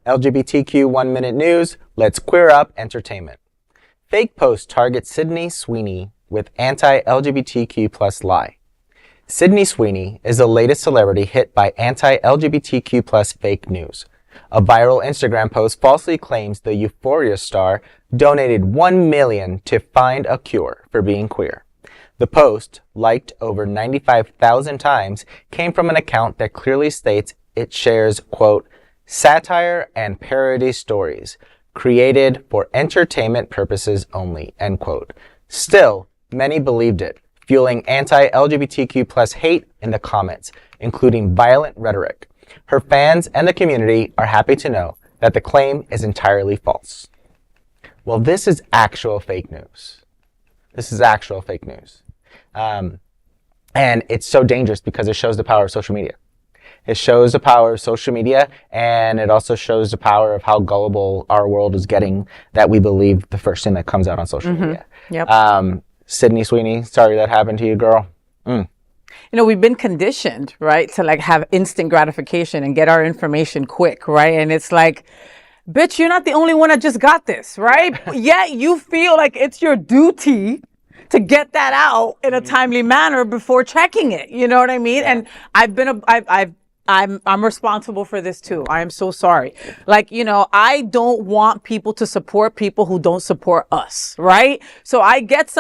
LGBTQ 1 Minute News, let's queer up entertainment. Fake post targets Sydney Sweeney with anti-LGBTQ plus lie. Sydney Sweeney is the latest celebrity hit by anti-LGBTQ plus fake news. A viral Instagram post falsely claims the Euphoria star donated $1 million to find a cure for being queer. The post, liked over 95,000 times, came from an account that clearly states it shares, quote, satire and parody stories created for entertainment purposes only, end quote. Still, many believed it, fueling anti-LGBTQ plus hate in the comments, including violent rhetoric. Her fans and the community are happy to know that the claim is entirely false. Well, this is actual fake news. This is actual fake news. And it's so dangerous because it shows the power of social media. It shows the power of social media, and it also shows the power of how gullible our world is getting, that we believe the first thing that comes out on social media. Yep. Sydney Sweeney, sorry that happened to you, girl. You know, we've been conditioned, right, to like have instant gratification and get our information quick, right? And it's like, bitch, you're not the only one that just got this, right? Yet you feel like it's your duty to get that out in a timely manner before checking it. You know what I mean? Yeah. And I'm responsible for this too. I am so sorry. Like, you know, I don't want people to support people who don't support us, right? So I got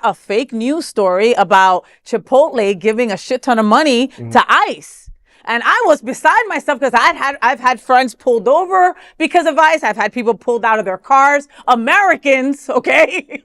a fake news story about Chipotle giving a shit ton of money to ICE. And I was beside myself because I've had friends pulled over because of ICE. I've had people pulled out of their cars, Americans, okay?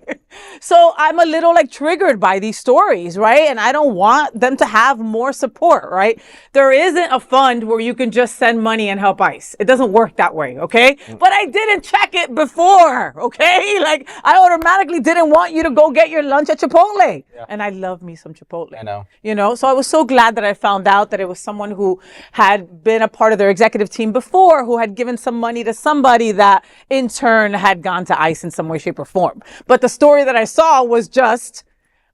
So I'm a little like triggered by these stories, right? And I don't want them to have more support, right? There isn't a fund where you can just send money and help ICE. It doesn't work that way, okay? But I didn't check it before, okay? Like I automatically didn't want you to go get your lunch at Chipotle. Yeah. And I love me some Chipotle. I know. You know, so I was so glad that I found out that it was someone who had been a part of their executive team before, who had given some money to somebody that in turn had gone to ICE in some way, shape, or form. But the story that I saw was just,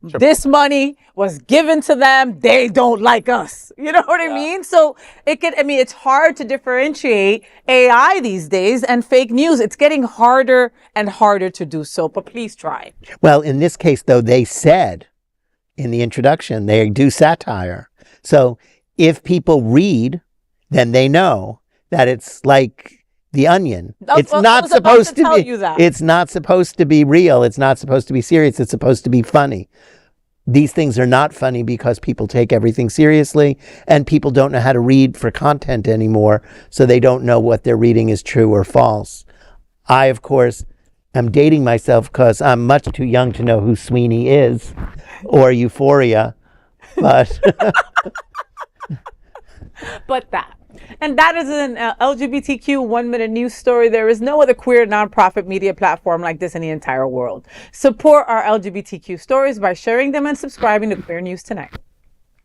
this money was given to them. They don't like us. You know what I mean? So it's hard to differentiate AI these days and fake news. It's getting harder and harder to do so, but please try. Well, in this case, though, they said in the introduction, they do satire. So if people read, then they know that it's like The Onion. It's not supposed to be. It's not supposed to be real. It's not supposed to be serious. It's supposed to be funny. These things are not funny because people take everything seriously, and people don't know how to read for content anymore, so they don't know what they're reading is true or false. I, of course, am dating myself because I'm much too young to know who Sweeney is or Euphoria, but And that is an LGBTQ 1 minute news story. There is no other queer nonprofit media platform like this in the entire world. Support our LGBTQ stories by sharing them and subscribing to Queer News Tonight.